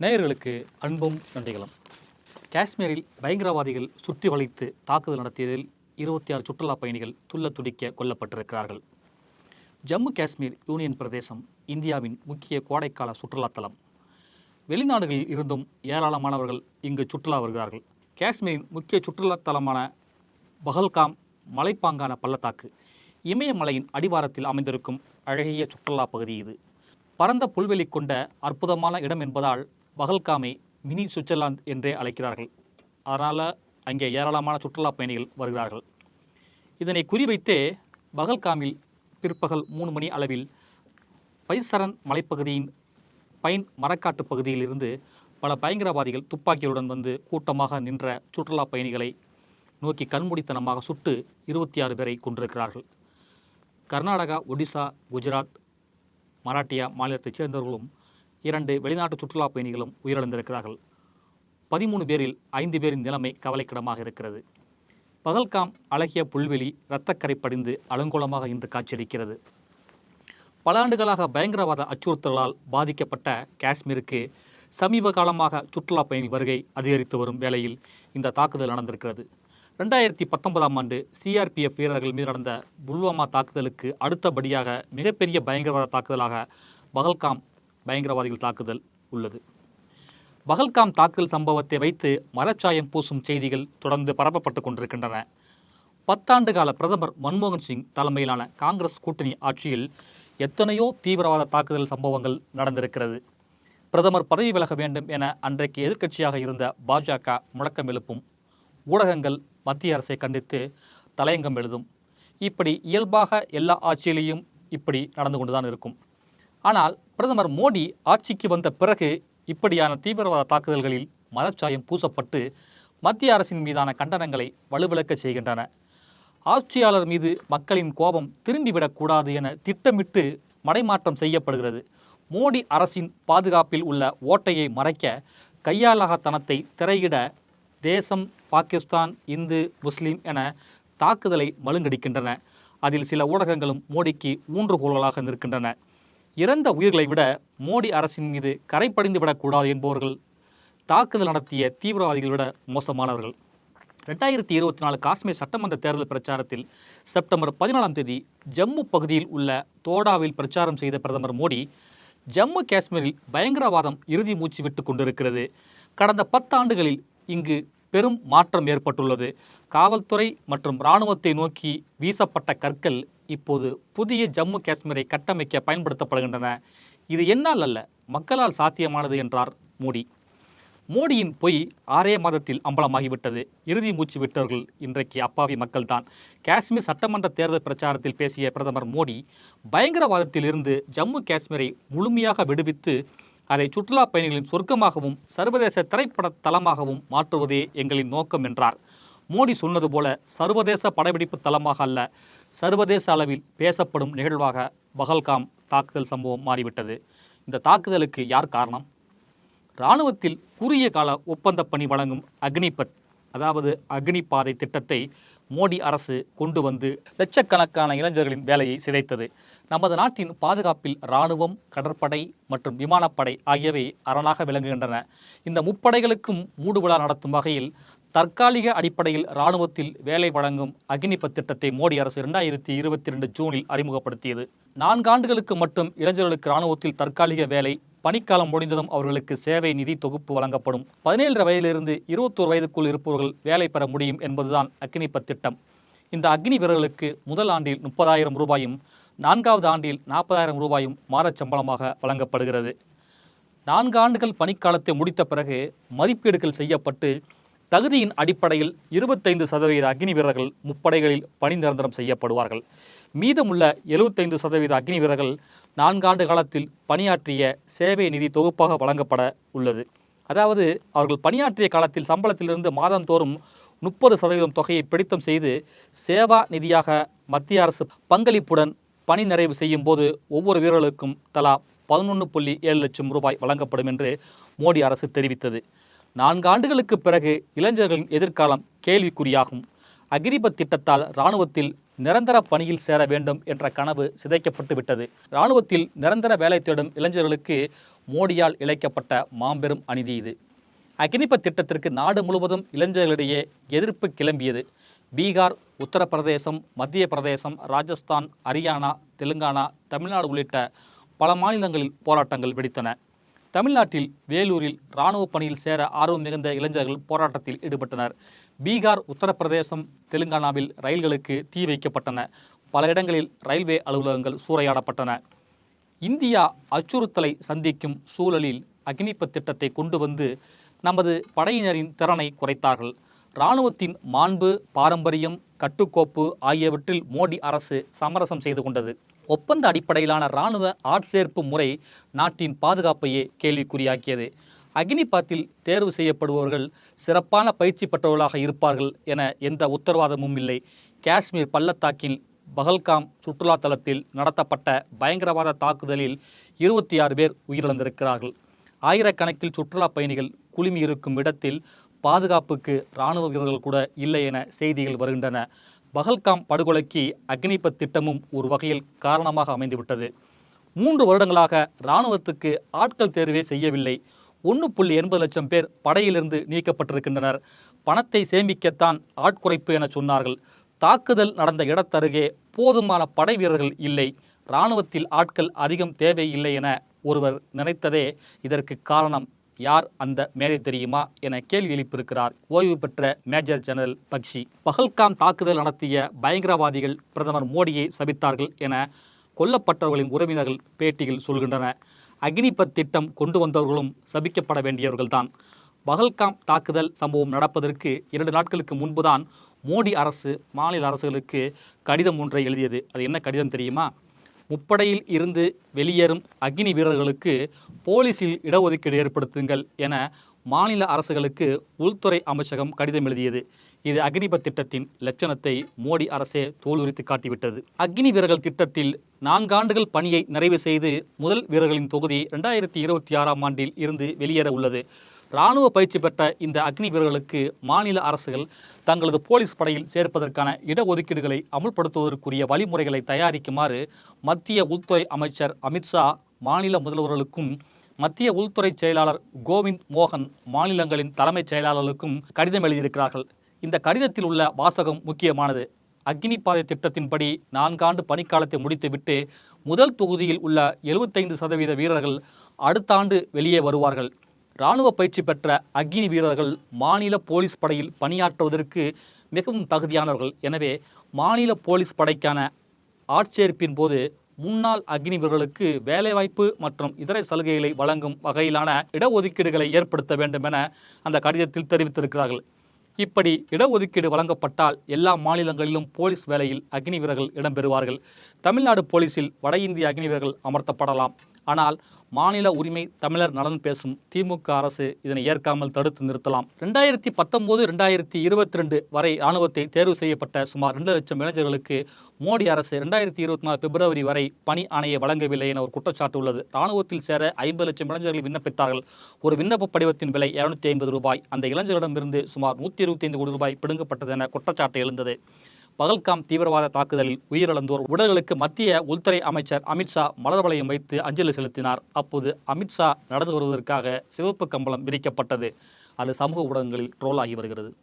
நேயர்களுக்கு அன்பும் நன்றிகளும். காஷ்மீரில் பயங்கரவாதிகள் சுற்றி வளைத்து தாக்குதல் நடத்தியதில் 26 சுற்றுலா பயணிகள் துள்ள துடிக்க கொல்லப்பட்டிருக்கிறார்கள். ஜம்மு காஷ்மீர் யூனியன் பிரதேசம் இந்தியாவின் முக்கிய கோடைக்கால சுற்றுலாத்தலம். வெளிநாடுகளில் இருந்தும் ஏராளமானவர்கள் இங்கு சுற்றுலா வருகிறார்கள். காஷ்மீரின் முக்கிய சுற்றுலாத்தலமான பஹல்காம் மலைப்பாங்கான பள்ளத்தாக்கு இமயமலையின் அடிவாரத்தில் அமைந்திருக்கும் அழகிய சுற்றுலா பகுதி இது. பரந்த புல்வெளி கொண்ட அற்புதமான இடம் என்பதால் பஹல்காமை மினி சுவிட்சர்லாந்து என்றே அழைக்கிறார்கள். அதனால் அங்கே ஏராளமான சுற்றுலா பயணிகள் வருகிறார்கள். இதனை குறிவைத்தே பஹல்காமில் பிற்பகல் 3 மணி அளவில் பைசரன் மலைப்பகுதியின் பைன் மரக்காட்டு பகுதியில் இருந்து பல பயங்கரவாதிகள் துப்பாக்கியுடன் வந்து கூட்டமாக நின்ற சுற்றுலா பயணிகளை நோக்கி கண்மூடித்தனமாக சுட்டு 26 பேரை கொண்டிருக்கிறார்கள். கர்நாடகா, ஒடிசா, குஜராத், மராட்டியா மாநிலத்தைச் சேர்ந்தவர்களும் 2 வெளிநாட்டு சுற்றுலா பயணிகளும் உயிரிழந்திருக்கிறார்கள். 13 பேரில் 5 பேரின் நிலைமை கவலைக்கிடமாக இருக்கிறது. பஹல்காம் அழகிய புல்வெளி இரத்தக்கரை படிந்து அலங்கோலமாக இன்று காட்சியளிக்கிறது. பல ஆண்டுகளாக பயங்கரவாத அச்சுறுத்தலால் பாதிக்கப்பட்ட காஷ்மீருக்கு சமீப காலமாக சுற்றுலா பயணி வருகை அதிகரித்து வரும் வேளையில் இந்த தாக்குதல் நடந்திருக்கிறது. 2019ஆம் ஆண்டு சிஆர்பிஎஃப் வீரர்கள் மீது நடந்த புல்வாமா தாக்குதலுக்கு அடுத்தபடியாக மிகப்பெரிய பயங்கரவாத தாக்குதலாக பஹல்காம் பயங்கரவாதிகள் தாக்குதல் உள்ளது. பஹல்காம் தாக்குதல் சம்பவத்தை வைத்து மரச்சாயம் பூசும் செய்திகள் தொடர்ந்து பரப்பப்பட்டு கொண்டிருக்கின்றன. 10 ஆண்டு கால பிரதமர் மன்மோகன் சிங் தலைமையிலான காங்கிரஸ் கூட்டணி ஆட்சியில் எத்தனையோ தீவிரவாத தாக்குதல் சம்பவங்கள் நடந்திருக்கிறது. பிரதமர் பதவி விலக வேண்டும் என அன்றைக்கு எதிர்க்கட்சியாக இருந்த பாஜக முழக்கம் எழுப்பும். ஊடகங்கள் மத்திய அரசை கண்டித்து தலையங்கம் எழுதும். இப்படி இயல்பாக எல்லா ஆட்சியிலையும் இப்படி நடந்து கொண்டுதான் இருக்கும். ஆனால் பிரதமர் மோடி ஆட்சிக்கு வந்த பிறகு இப்படியான தீவிரவாத தாக்குதல்களில் மரச்சாயம் பூசப்பட்டு மத்திய அரசின் மீதான கண்டனங்களை வலுவிழக்க செய்கின்றன. ஆட்சியாளர் மீது மக்களின் கோபம் திரும்பிவிடக்கூடாது என திட்டமிட்டு மடைமாற்றம் செய்யப்படுகிறது. மோடி அரசின் பாதுகாப்பில் உள்ள ஓட்டையை மறைக்க கையாளகத்தனத்தை திரையிட தேசம், பாகிஸ்தான், இந்து, முஸ்லீம் என தாக்குதலை மழுங்கடிக்கின்றன. அதில் சில ஊடகங்களும் மோடிக்கு ஊன்றுகோல்களாக நிற்கின்றன. இறந்த உயிர்களை விட மோடி அரசின் மீது கரைப்படிந்து விடக்கூடாது என்பவர்கள் தாக்குதல் நடத்திய தீவிரவாதிகளை விட மோசமானவர்கள். 2024 காஷ்மீர் சட்டமன்ற தேர்தல் பிரச்சாரத்தில் செப்டம்பர் 14ஆம் தேதி ஜம்மு பகுதியில் உள்ள தோடாவில் பிரச்சாரம் செய்த பிரதமர் மோடி, ஜம்மு காஷ்மீரில் பயங்கரவாதம் இறுதி மூச்சு விட்டு கொண்டிருக்கிறது. கடந்த 10 ஆண்டுகளில் இங்கு பெரும் மாற்றம் ஏற்பட்டுள்ளது. காவல்துறை மற்றும் இராணுவத்தை நோக்கி வீசப்பட்ட கற்கள் இப்போது புதிய ஜம்மு காஷ்மீரை கட்டமைக்க பயன்படுத்தப்படுகின்றன. இது என்னால் அல்ல, மக்களால் சாத்தியமானது என்றார் மோடி. மோடியின் பொய் 6 மாதத்தில் அம்பலமாகிவிட்டது. இறுதி மூச்சு விட்டவர்கள் இன்றைக்கு அப்பாவி மக்கள்தான். காஷ்மீர் சட்டமன்ற தேர்தல் பிரச்சாரத்தில் பேசிய பிரதமர் மோடி, பயங்கரவாதத்தில் இருந்து ஜம்மு காஷ்மீரை முழுமையாக விடுவித்து அதை சுற்றுலா பயணிகளின் சொர்க்கமாகவும் சர்வதேச திரைப்பட தளமாகவும் மாற்றுவதே எங்களின் நோக்கம் என்றார். மோடி சொன்னது போல சர்வதேச படப்பிடிப்பு தளமாக அல்ல, சர்வதேச அளவில் பேசப்படும் நிகழ்வாக பஹல்காம் தாக்குதல் சம்பவம் மாறிவிட்டது. இந்த தாக்குதலுக்கு யார் காரணம்? இராணுவத்தில் குறுகிய கால ஒப்பந்த பணி வழங்கும் அக்னிபத், அதாவது அக்னி பாதை திட்டத்தை மோடி அரசு கொண்டு வந்து லட்சக்கணக்கான இளைஞர்களின் வேலையை சிதைத்தது. நமது நாட்டின் பாதுகாப்பில் இராணுவம், கடற்படை மற்றும் விமானப்படை ஆகியவை அரணாக விளங்குகின்றன. இந்த முப்படைகளுக்கும் மூடுவிழா நடத்தும் வகையில் தற்காலிக அடிப்படையில் இராணுவத்தில் வேலை வழங்கும் அக்னிபத் திட்டத்தை மோடி அரசு 2022 ஜூனில் அறிமுகப்படுத்தியது. 4 ஆண்டுகளுக்கு மட்டும் இளைஞர்களுக்கு இராணுவத்தில் தற்காலிக வேலை, பணிக்காலம் முடிந்ததும் அவர்களுக்கு சேவை நிதி தொகுப்பு வழங்கப்படும். 17 வயதிலிருந்து 21 வயதுக்குள் இருப்பவர்கள் வேலை பெற முடியும் என்பதுதான் அக்னிபத் திட்டம். இந்த அக்னி வீரர்களுக்கு முதல் ஆண்டில் 30,000 ரூபாயும் 4வது ஆண்டில் 40,000 ரூபாயும் மாதச் சம்பளமாக வழங்கப்படுகிறது. 4 ஆண்டுகள் பணிக்காலத்தை முடித்த பிறகு மதிப்பீடுகள் செய்யப்பட்டு தகுதியின் அடிப்படையில் 25% அக்னி வீரர்கள் முப்படைகளில் பணி நிரந்தரம் செய்யப்படுவார்கள். மீதமுள்ள 75% அக்னி வீரர்கள் 4 ஆண்டு காலத்தில் பணியாற்றிய சேவை நிதி தொகுப்பாக வழங்கப்பட உள்ளது. அதாவது அவர்கள் பணியாற்றிய காலத்தில் சம்பளத்திலிருந்து மாதந்தோறும் 30% தொகையை பிடித்தம் செய்து சேவா நிதியாக மத்திய அரசு பங்களிப்புடன் பணி நிறைவு செய்யும் போது ஒவ்வொரு வீரர்களுக்கும் தலா 11.7 லட்சம் ரூபாய் வழங்கப்படும் என்று மோடி அரசு தெரிவித்தது. 4 ஆண்டுகளுக்கு பிறகு இளைஞர்களின் எதிர்காலம் கேள்விக்குறியாகும். அக்னிபத் திட்டத்தால் இராணுவத்தில் நிரந்தர பணியில் சேர வேண்டும் என்ற கனவு சிதைக்கப்பட்டு விட்டது. இராணுவத்தில் நிரந்தர வேலை தேடும் இளைஞர்களுக்கு மோடியால் இழைக்கப்பட்ட மாபெரும் அநீதி இது. அக்னிபத் திட்டத்திற்கு நாடு முழுவதும் இளைஞர்களிடையே எதிர்ப்பு கிளம்பியது. பீகார், உத்தரப்பிரதேசம், மத்திய பிரதேசம், ராஜஸ்தான், ஹரியானா, தெலுங்கானா, தமிழ்நாடு உள்ளிட்ட பல மாநிலங்களில் போராட்டங்கள் வெடித்தன. தமிழ்நாட்டில் வேலூரில் இராணுவ பணியில் சேர ஆர்வம் மிகுந்த இளைஞர்கள் போராட்டத்தில் ஈடுபட்டனர். பீகார், உத்தரப்பிரதேசம், தெலுங்கானாவில் ரயில்களுக்கு தீ வைக்கப்பட்டன. பல இடங்களில் ரயில்வே அலுவலகங்கள் சூறையாடப்பட்டன. இந்தியா அச்சுறுத்தலை சந்திக்கும் சூழலில் அக்னிபத் திட்டத்தை கொண்டு வந்து நமது படையினரின் திறனை குறைத்தார்கள். இராணுவத்தின் மாண்பு, பாரம்பரியம், கட்டுக்கோப்பு ஆகியவற்றில் மோடி அரசு சமரசம் செய்து கொண்டது. ஒப்பந்த அடிப்படையிலான இராணுவ ஆட்சேர்ப்பு முறை நாட்டின் பாதுகாப்பையே கேள்விக்குறியாக்கியது. அக்னிபாத்தில் தேர்வு செய்யப்படுபவர்கள் சிறப்பான பயிற்சி பெற்றவர்களாக இருப்பார்கள் என எந்த உத்தரவாதமும் இல்லை. காஷ்மீர் பள்ளத்தாக்கில் பஹல்காம் சுற்றுலா தலத்தில் நடத்தப்பட்ட பயங்கரவாத தாக்குதலில் 26 பேர் உயிரிழந்திருக்கிறார்கள். ஆயிரக்கணக்கில் சுற்றுலா பயணிகள் குழுமியிருக்கும் இடத்தில் பாதுகாப்புக்கு இராணுவ வீரர்கள் கூட இல்லை என செய்திகள் வருகின்றன. பஹல்காம் படுகொலைக்கு அக்னிபத் திட்டமும் ஒரு வகையில் காரணமாக அமைந்துவிட்டது. 3 வருடங்களாக இராணுவத்துக்கு ஆட்கள் தேர்வே செய்யவில்லை. 1.80 லட்சம் பேர் படையிலிருந்து நீக்கப்பட்டிருக்கின்றனர். பணத்தை சேமிக்கத்தான் ஆட்குறைப்பு என சொன்னார்கள். தாக்குதல் நடந்த இடத்தருகே போதுமான படை வீரர்கள் இல்லை. இராணுவத்தில் ஆட்கள் அதிகம் தேவையில்லை என ஒருவர் நினைத்ததே இதற்கு காரணம். யார் அந்த மேதை தெரியுமா என கேள்வி எழுப்பியிருக்கிறார் ஓய்வு பெற்ற மேஜர் ஜெனரல் பக்ஷி. பஹல்காம் தாக்குதல் நடத்திய பயங்கரவாதிகள் பிரதமர் மோடியை சபித்தார்கள் என கொல்லப்பட்டவர்களின் உறவினர்கள் பேட்டிகள் சொல்கின்றன. அக்னிபத் திட்டம் கொண்டு வந்தவர்களும் சபிக்கப்பட வேண்டியவர்கள்தான். பஹல்காம் தாக்குதல் சம்பவம் நடப்பதற்கு 2 நாட்களுக்கு முன்புதான் மோடி அரசு மாநில அரசுகளுக்கு கடிதம் ஒன்றை எழுதியது. அது என்ன கடிதம் தெரியுமா? முப்படையில் இருந்து வெளியேறும் அக்னி வீரர்களுக்கு போலீஸில் இடஒதுக்கீடு ஏற்படுத்துங்கள் என மாநில அரசுகளுக்கு உள்துறை அமைச்சகம் கடிதம் எழுதியது. இது அக்னிபத் திட்டத்தின் லட்சணத்தை மோடி அரசே தோலுரித்து காட்டிவிட்டது. அக்னி வீரர்கள் திட்டத்தில் 4 ஆண்டுகள் பணியை நிறைவு செய்து முதல் வீரர்களின் தொகுதி 2026ஆம் ஆண்டில் இருந்து வெளியேற உள்ளது. இராணுவ பயிற்சி பெற்ற இந்த அக்னி வீரர்களுக்கு மாநில அரசுகள் தங்களது போலீஸ் படையில் சேர்ப்பதற்கான இடஒதுக்கீடுகளை அமுல்படுத்துவதற்குரிய வழிமுறைகளை தயாரிக்குமாறு மத்திய உள்துறை அமைச்சர் அமித்ஷா மாநில முதல்வர்களுக்கும் மத்திய உள்துறை செயலாளர் கோவிந்த் மோகன் மாநிலங்களின் தலைமைச் செயலாளர்களுக்கும் கடிதம் எழுதியிருக்கிறார்கள். இந்த கடிதத்தில் உள்ள வாசகம் முக்கியமானது. அக்னிபாதை திட்டத்தின்படி 4 ஆண்டு பணிக்காலத்தை முடித்துவிட்டு முதல் தொகுதியில் உள்ள 75% வீரர்கள் அடுத்த ஆண்டு வெளியே வருவார்கள். இராணுவ பயிற்சி பெற்ற அக்னி வீரர்கள் மாநில போலீஸ் படையில் பணியாற்றுவதற்கு மிகவும் தகுதியானவர்கள். எனவே மாநில போலீஸ் படைக்கான ஆட்சேர்ப்பின் போது முன்னாள் அக்னி வீரர்களுக்கு வேலைவாய்ப்பு மற்றும் இதர சலுகைகளை வழங்கும் வகையிலான இடஒதுக்கீடுகளை ஏற்படுத்த வேண்டும் என அந்த கடிதத்தில் தெரிவித்திருக்கிறார்கள். இப்படி இடஒதுக்கீடு வழங்கப்பட்டால் எல்லா மாநிலங்களிலும் போலீஸ் வேலையில் அக்னி வீரர்கள் இடம்பெறுவார்கள். தமிழ்நாடு போலீஸில் வட இந்திய அக்னி வீரர்கள் அமர்த்தப்படலாம். ஆனால் மாநில உரிமை தமிழர் நலன் பேசும் திமுக அரசு இதனை ஏற்காமல் தடுத்து நிறுத்தலாம். 2019-2022 வரை இராணுவத்தை தேர்வு செய்யப்பட்ட சுமார் 2 லட்சம் இளைஞர்களுக்கு மோடி அரசு 2024 பிப்ரவரி வரை பணி ஆணையை வழங்கவில்லை என ஒரு குற்றச்சாட்டு உள்ளது. இராணுவத்தில் சேர 50 லட்சம் இளைஞர்கள் விண்ணப்பித்தார்கள். ஒரு விண்ணப்ப படிவத்தின் விலை 250 ரூபாய். அந்த இளைஞர்களிடமிருந்து சுமார் 125 கோடி ரூபாய் பிடுங்கப்பட்டது என குற்றச்சாட்டு எழுந்தது. பஹல்காம் தீவிரவாத தாக்குதலில் உயிரிழந்தோர் உடல்களுக்கு மத்திய உள்துறை அமைச்சர் அமித்ஷா மலர் வளையம் வைத்து அஞ்சலி செலுத்தினார். அப்போது அமித்ஷா நடந்து வருவதற்காக சிவப்பு கம்பளம் விரிக்கப்பட்டது. அது சமூக ஊடகங்களில் ட்ரோல் ஆகி வருகிறது.